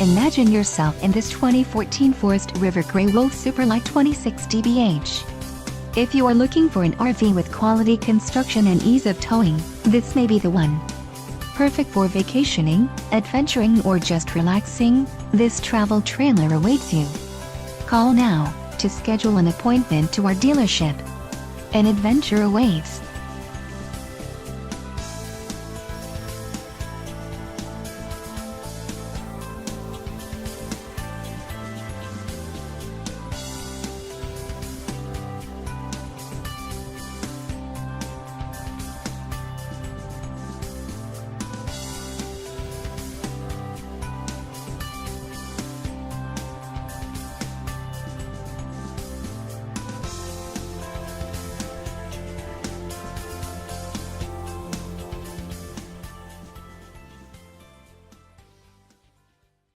Imagine yourself in this 2014 Forest River Grey Wolf Super Lite 26 dbh. If you are looking for an RV with quality construction and ease of towing, this may be the one. Perfect for vacationing, adventuring, or just relaxing, this travel trailer awaits you. Call now to schedule an appointment to our dealership. An adventure awaits.